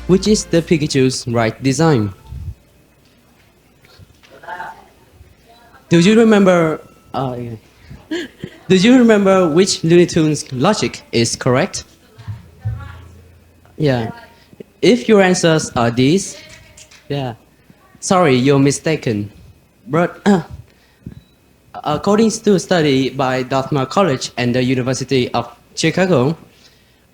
Which is the Pikachu's right design? Do you remember? Yeah. Do you remember which Looney Tunes logic is correct? Yeah. If your answers are these, yeah. Sorry, you're mistaken. But according to a study by Dartmouth College and the University of Chicago,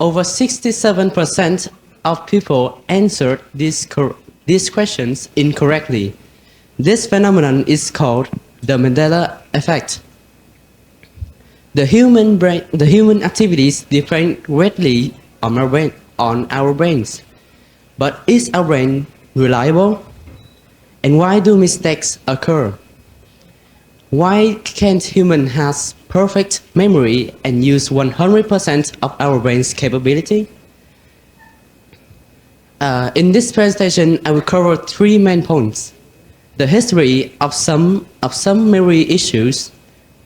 over 67% of people answered these questions incorrectly. This phenomenon is called the Mandela effect. The human activities depend greatly on our brains. But is our brain reliable? And why do mistakes occur? Why can't humans have perfect memory and use 100% of our brain's capability? In this presentation, I will cover three main points: the history of some memory issues,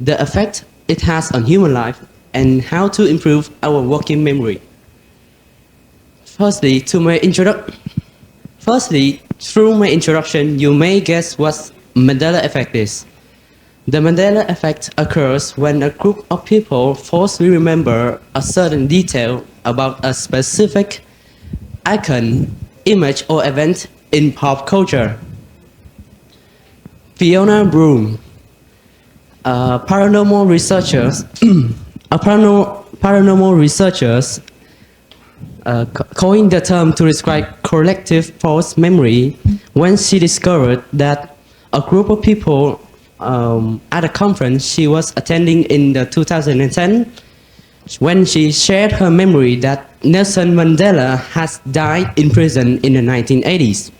the effect it has on human life, and how to improve our working memory. Firstly, through my introduction, you may guess what Mandela effect is. The Mandela effect occurs when a group of people falsely remember a certain detail about a specific icon, image, or event in pop culture. Fiona Broome, paranormal researchers coined the term to describe collective false memory when she discovered that a group of people at a conference she was attending in the 2010, when she shared her memory that Nelson Mandela has died in prison in the 1980s.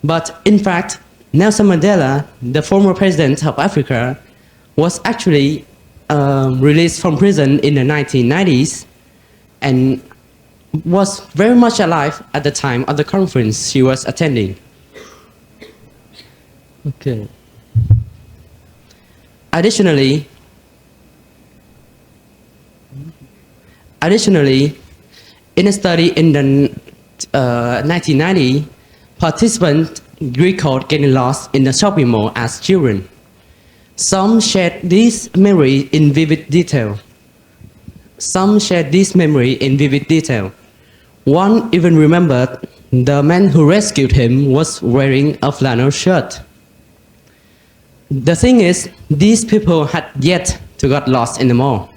But in fact, Nelson Mandela, the former president of Africa, was actually released from prison in the 1990s and was very much alive at the time of the conference she was attending. Okay. Additionally, in a study in the 1990, participants recalled getting lost in the shopping mall as children. Some shared this memory in vivid detail. One even remembered the man who rescued him was wearing a flannel shirt. The thing is, these people had yet to get lost in the mall.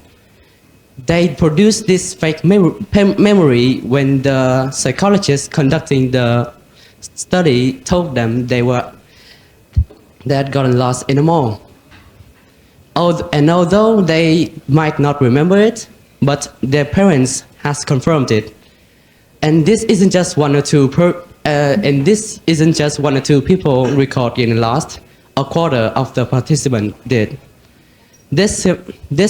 They produced this fake memory when the psychologists conducting the study told them they had gotten lost in the mall. And although they might not remember it, but their parents has confirmed it. And this isn't just one or two people record getting lost. A quarter of the participants did. This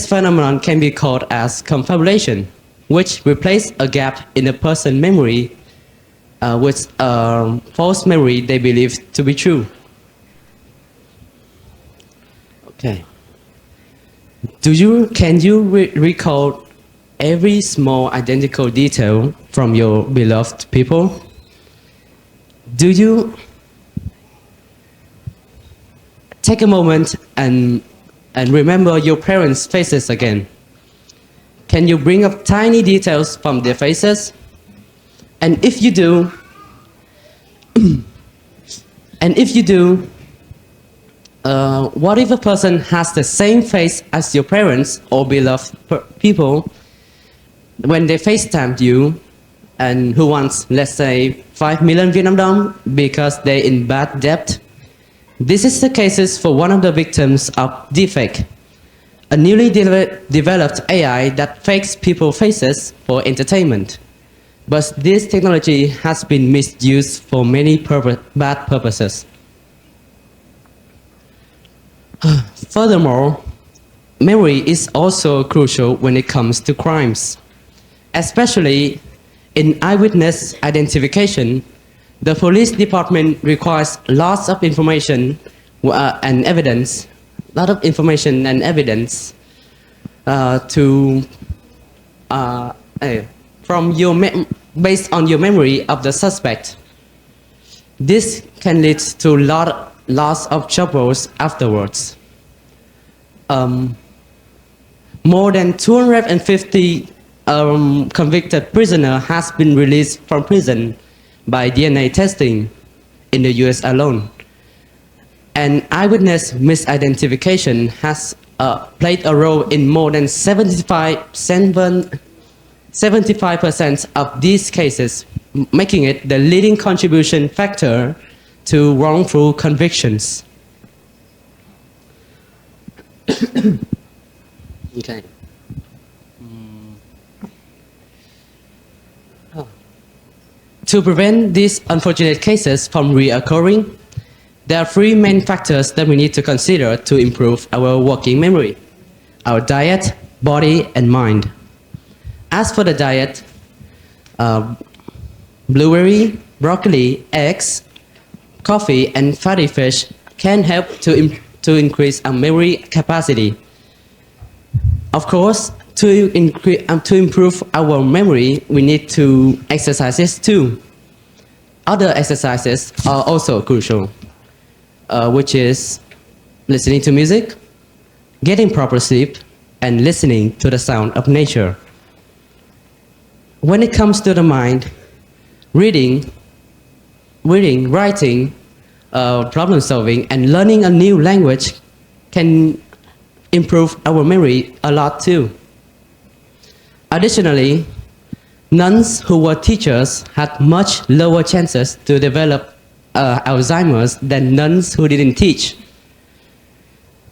phenomenon can be called as confabulation, which replaces a gap in a person's memory with a false memory they believe to be true. Okay. Can you recall every small identical detail from your beloved people? Do you take a moment and remember your parents' faces again? Can you bring up tiny details from their faces? And if you do, what if a person has the same face as your parents or beloved people when they FaceTimed you, and who wants, let's say, 5 million Vietnam dong because they're in bad debt? This is the cases for one of the victims of deepfake, a newly developed AI that fakes people's faces for entertainment. But this technology has been misused for many bad purposes. Furthermore, memory is also crucial when it comes to crimes. Especially in eyewitness identification, the police department requires lots of information and evidence, from based on your memory of the suspect. This can lead to loss of job roles afterwards. More than 250 convicted prisoner has been released from prison by DNA testing in the US alone. And eyewitness misidentification has played a role in more than 75% of these cases, making it the leading contribution factor to wrongful convictions. Okay. To prevent these unfortunate cases from reoccurring, there are three main factors that we need to consider to improve our working memory: our diet, body, and mind. As for the diet, blueberry, broccoli, eggs, coffee, and fatty fish can help to increase our memory capacity. Of course, to improve our memory, we need to exercises too. Other exercises are also crucial, which is listening to music, getting proper sleep, and listening to the sound of nature. When it comes to the mind, reading, writing, problem solving, and learning a new language can improve our memory a lot too. Additionally, nuns who were teachers had much lower chances to develop Alzheimer's than nuns who didn't teach.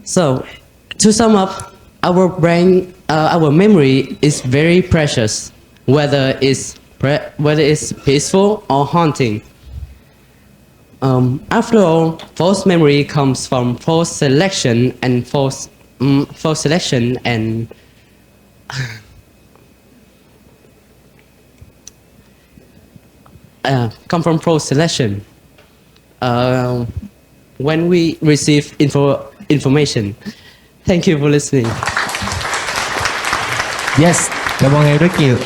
So, to sum up, our memory is very precious, whether it's peaceful or haunting. After all, false memory comes from false selection and come from false selection when we receive information. Thank you for listening. Yes, cảm ơn em rất nhiều.